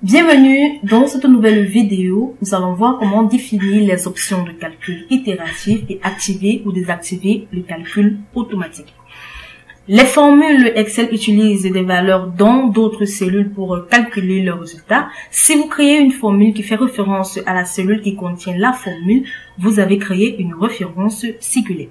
Bienvenue dans cette nouvelle vidéo. Nous allons voir comment définir les options de calcul itératif et activer ou désactiver le calcul automatique. Les formules Excel utilisent des valeurs dans d'autres cellules pour calculer le résultat. Si vous créez une formule qui fait référence à la cellule qui contient la formule, vous avez créé une référence circulaire.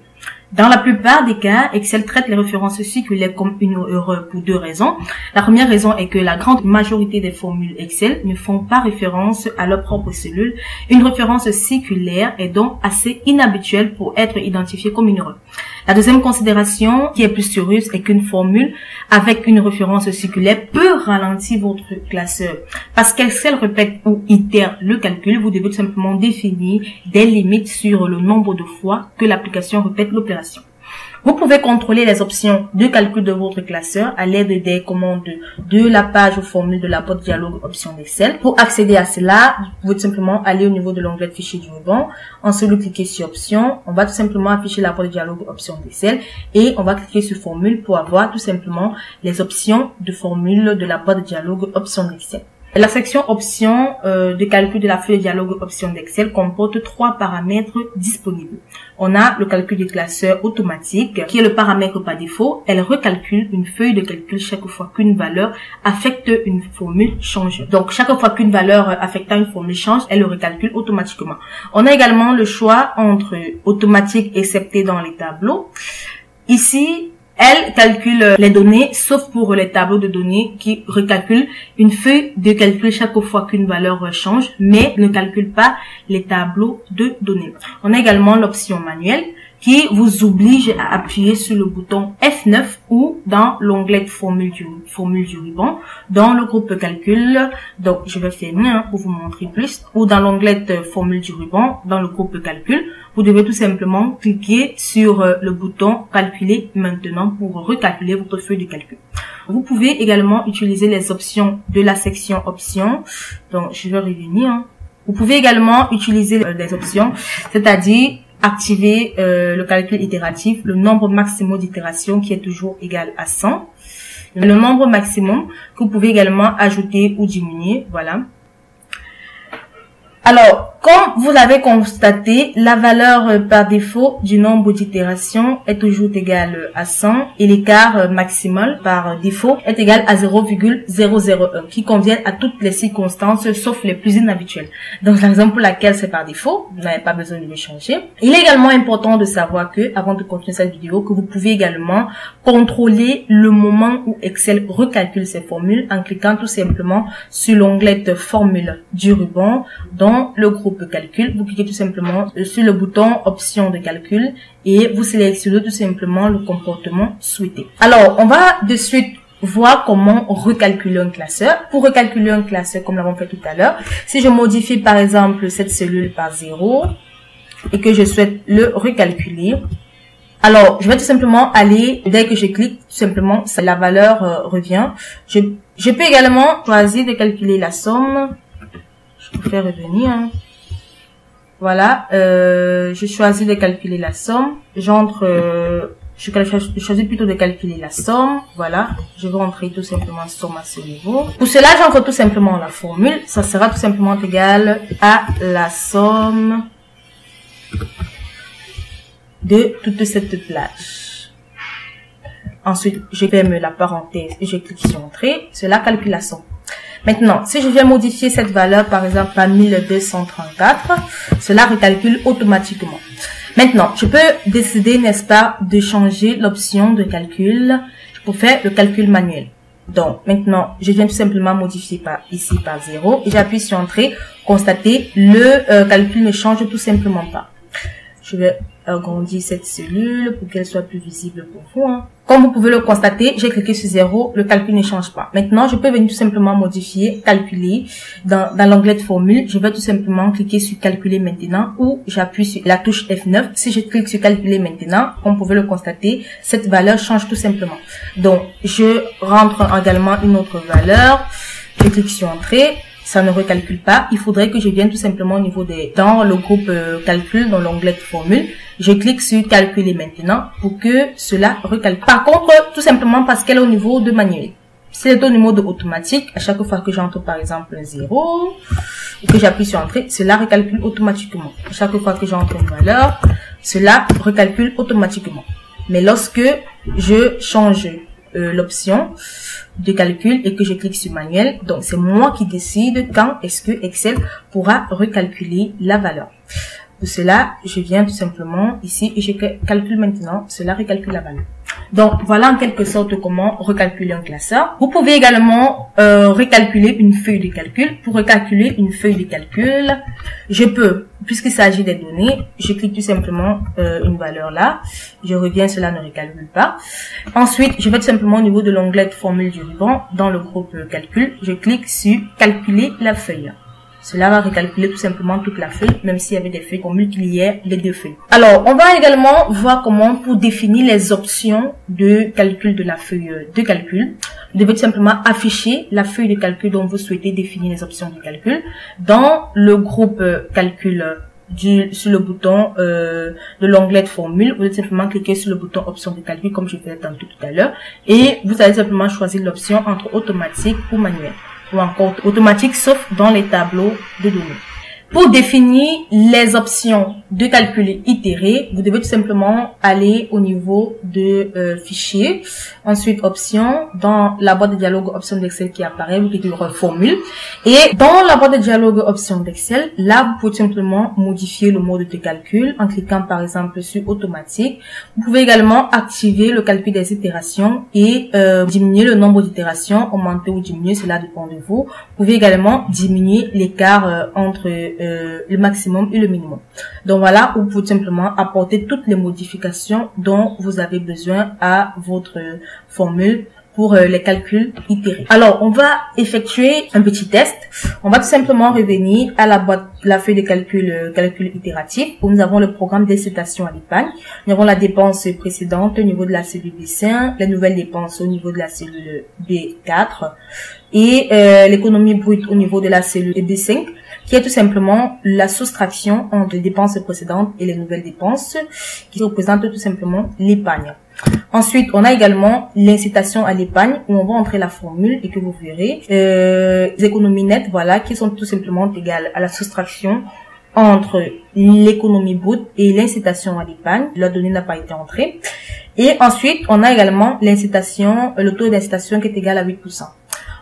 Dans la plupart des cas, Excel traite les références circulaires comme une erreur pour deux raisons. La première raison est que la grande majorité des formules Excel ne font pas référence à leur propre cellule. Une référence circulaire est donc assez inhabituelle pour être identifiée comme une erreur. La deuxième considération, qui est plus sérieuse, est qu'une formule avec une référence circulaire peut ralentir votre classeur. Parce qu'Excel répète ou itère le calcul, vous devez tout simplement définir des limites sur le nombre de fois que l'application répète l'opération. Vous pouvez contrôler les options de calcul de votre classeur à l'aide des commandes de la page ou formule de la boîte dialogue option d'Excel. Pour accéder à cela, vous pouvez tout simplement aller au niveau de l'onglet fichier du ruban. Ensuite, cliquez sur options. On va tout simplement afficher la boîte dialogue option d'Excel et on va cliquer sur formule pour avoir tout simplement les options de formule de la boîte dialogue option d'Excel. La section options de calcul de la feuille de dialogue option d'Excel comporte trois paramètres disponibles. On a le calcul du classeur automatique, qui est le paramètre par défaut. Elle recalcule une feuille de calcul chaque fois qu'une valeur affecte une formule change. Donc, chaque fois qu'une valeur affectant une formule change, elle le recalcule automatiquement. On a également le choix entre automatique excepté dans les tableaux. Ici, elle calcule les données, sauf pour les tableaux de données qui recalculent une feuille de calcul chaque fois qu'une valeur change, mais ne calcule pas les tableaux de données. On a également l'option manuelle qui vous oblige à appuyer sur le bouton F9 ou dans l'onglet formule du ruban, dans le groupe calcul. Donc, je vais fermer pour vous montrer plus. Ou dans l'onglet formule du ruban, dans le groupe calcul, vous devez tout simplement cliquer sur le bouton calculer maintenant pour recalculer votre feuille de calcul. Vous pouvez également utiliser les options de la section options. Donc, je vais revenir. Vous pouvez également utiliser les options, c'est-à-dire activer le calcul itératif, le nombre maximum d'itérations qui est toujours égal à 100. Le nombre maximum que vous pouvez également ajouter ou diminuer, voilà. Alors, comme vous l'avez constaté, la valeur par défaut du nombre d'itérations est toujours égale à 100 et l'écart maximal par défaut est égal à 0,001 qui convient à toutes les circonstances sauf les plus inhabituelles. Donc, la raison pour laquelle c'est par défaut, vous n'avez pas besoin de le changer. Il est également important de savoir que, avant de continuer cette vidéo, que vous pouvez également contrôler le moment où Excel recalcule ses formules en cliquant tout simplement sur l'onglet formule du ruban dans le groupe calcul. Vous cliquez tout simplement sur le bouton option de calcul et vous sélectionnez tout simplement le comportement souhaité. Alors, on va de suite voir comment recalculer un classeur. Pour recalculer un classeur, comme nous l'avons fait tout à l'heure, si je modifie par exemple cette cellule par 0 et que je souhaite le recalculer, alors je vais tout simplement aller, dès que je clique, tout simplement, la valeur revient. Je peux également choisir de calculer la somme. Je peux faire revenir. Voilà, je choisis de calculer la somme. J'entre, je choisis plutôt de calculer la somme. Voilà, je vais entrer tout simplement somme à ce niveau. Pour cela, j'entre tout simplement la formule. Ça sera tout simplement égal à la somme de toute cette plage. Ensuite, je ferme la parenthèse et je clique sur Entrée. Cela calcule la somme. Maintenant, si je viens modifier cette valeur, par exemple, à 1234, cela recalcule automatiquement. Maintenant, je peux décider, n'est-ce pas, de changer l'option de calcul pour faire le calcul manuel. Donc, maintenant, je viens tout simplement modifier ici par 0 et j'appuie sur Entrée. Constatez, le calcul ne change tout simplement pas. Je vais agrandir cette cellule pour qu'elle soit plus visible pour vous. Comme vous pouvez le constater, j'ai cliqué sur 0, le calcul ne change pas. Maintenant, je peux venir tout simplement modifier, calculer. Dans l'onglet de formule, je vais tout simplement cliquer sur calculer maintenant ou j'appuie sur la touche F9. Si je clique sur calculer maintenant, comme vous pouvez le constater, cette valeur change tout simplement. Donc, je rentre également une autre valeur. Je clique sur Entrée. Ça ne recalcule pas. Il faudrait que je vienne tout simplement au niveau dans le groupe calcul, dans l'onglet formule. Je clique sur calculer maintenant pour que cela recalcule. Par contre, tout simplement parce qu'elle est au niveau de manuel. Si c'est au niveau de automatique, à chaque fois que j'entre par exemple un 0 et que j'appuie sur entrée, cela recalcule automatiquement. À chaque fois que j'entre une valeur, cela recalcule automatiquement. Mais lorsque je change l'option de calcul et que je clique sur manuel, donc c'est moi qui décide quand est-ce que Excel pourra recalculer la valeur. Pour cela, je viens tout simplement ici et je calcule maintenant, cela recalcule la valeur. Donc voilà en quelque sorte comment recalculer un classeur. Vous pouvez également recalculer une feuille de calcul. Pour recalculer une feuille de calcul, je peux, puisqu'il s'agit des données, je clique tout simplement une valeur là, je reviens, cela ne recalcule pas. Ensuite, je vais tout simplement au niveau de l'onglet formule du ruban, dans le groupe calcul, je clique sur calculer la feuille. Cela va recalculer tout simplement toute la feuille, même s'il y avait des feuilles qu'on multipliait les deux feuilles. Alors, on va également voir comment pour définir les options de calcul de la feuille de calcul. Vous devez tout simplement afficher la feuille de calcul dont vous souhaitez définir les options de calcul. Dans le groupe calcul sur le bouton de l'onglet de formule, vous allez simplement cliquer sur le bouton option de calcul comme je faisais tantôt tout à l'heure. Et vous allez simplement choisir l'option entre automatique ou manuel, ou encore automatique sauf dans les tableaux de données. Pour définir les options de calcul itéré, vous devez tout simplement aller au niveau de fichier, ensuite options, dans la boîte de dialogue option d'Excel qui apparaît, vous cliquez sur formule, et dans la boîte de dialogue option d'Excel, là vous pouvez simplement modifier le mode de calcul en cliquant par exemple sur automatique. Vous pouvez également activer le calcul des itérations et diminuer le nombre d'itérations, augmenter ou diminuer, cela dépend de vous. Vous pouvez également diminuer l'écart entre le maximum et le minimum. Donc voilà, où vous pouvez simplement apporter toutes les modifications dont vous avez besoin à votre formule pour les calculs itérés. Alors, on va effectuer un petit test. On va tout simplement revenir à la boîte, la feuille de calcul itératif, où nous avons le programme d'incitation à l'épargne. Nous avons la dépense précédente au niveau de la cellule B5, les nouvelles dépenses au niveau de la cellule B4 et l'économie brute au niveau de la cellule B5, qui est tout simplement la soustraction entre les dépenses précédentes et les nouvelles dépenses, qui représentent tout simplement l'épargne. Ensuite, on a également l'incitation à l'épargne, où on va entrer la formule et que vous verrez. Les économies nettes, voilà, qui sont tout simplement égales à la soustraction entre l'économie brute et l'incitation à l'épargne. La donnée n'a pas été entrée. Et ensuite, on a également l'incitation, le taux d'incitation qui est égal à 8%.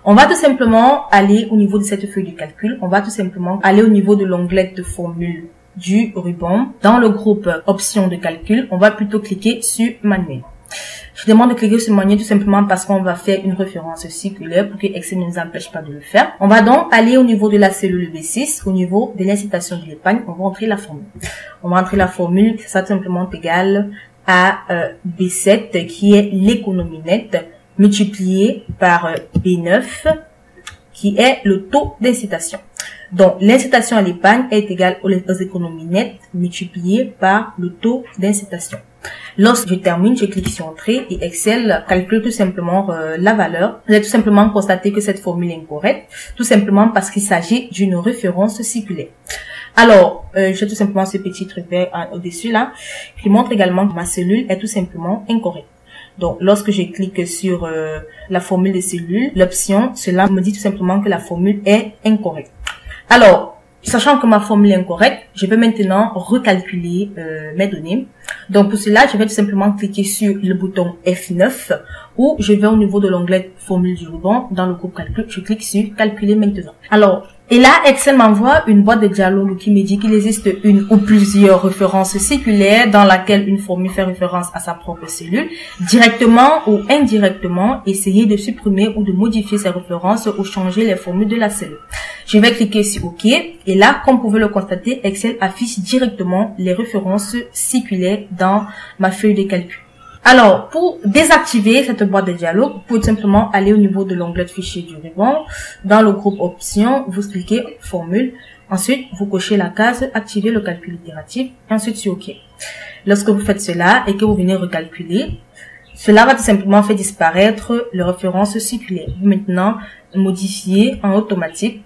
On va tout simplement aller au niveau de cette feuille de calcul. On va tout simplement aller au niveau de l'onglet de formule du ruban. Dans le groupe options de calcul, on va plutôt cliquer sur manuel. Je demande de cliquer sur manuel tout simplement parce qu'on va faire une référence circulaire pour que Excel ne nous empêche pas de le faire. On va donc aller au niveau de la cellule B6, au niveau de l'incitation de l'épargne. On va entrer la formule. On va entrer la formule, ça tout simplement égal à B7 qui est l'économie nette multiplié par B9 qui est le taux d'incitation. Donc, l'incitation à l'épargne est égale aux économies nettes multipliées par le taux d'incitation. Lorsque je termine, je clique sur Entrée et Excel calcule tout simplement la valeur. Vous allez tout simplement constater que cette formule est incorrecte, tout simplement parce qu'il s'agit d'une référence circulaire. Alors, j'ai tout simplement ce petit truc vert au-dessus là, qui montre également que ma cellule est tout simplement incorrecte. Donc, lorsque je clique sur la formule de cellule, l'option, cela me dit tout simplement que la formule est incorrecte. Alors, sachant que ma formule est incorrecte, je vais maintenant recalculer mes données. Donc, pour cela, je vais tout simplement cliquer sur le bouton F9 ou je vais au niveau de l'onglet formule du ruban dans le groupe calcul. Je clique sur calculer maintenant. Alors, et là, Excel m'envoie une boîte de dialogue qui me dit qu'il existe une ou plusieurs références circulaires dans laquelle une formule fait référence à sa propre cellule. Directement ou indirectement, essayez de supprimer ou de modifier ces références ou changer les formules de la cellule. Je vais cliquer sur OK. Et là, comme vous pouvez le constater, Excel affiche directement les références circulaires dans ma feuille de calcul. Alors, pour désactiver cette boîte de dialogue, vous pouvez simplement aller au niveau de l'onglet de fichier du ruban. Dans le groupe options, vous cliquez formule. Ensuite, vous cochez la case activer le calcul itératif. Et ensuite sur OK. Lorsque vous faites cela et que vous venez recalculer, cela va tout simplement faire disparaître les références circulaires. Vous maintenant modifiez en automatique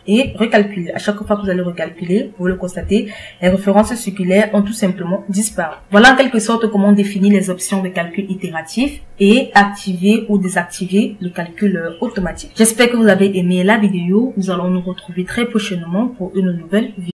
et recalculer. À chaque fois que vous allez recalculer, vous le constatez, les références circulaires ont tout simplement disparu. Voilà en quelque sorte comment on définit les options de calcul itératif et activer ou désactiver le calcul automatique. J'espère que vous avez aimé la vidéo. Nous allons nous retrouver très prochainement pour une nouvelle vidéo.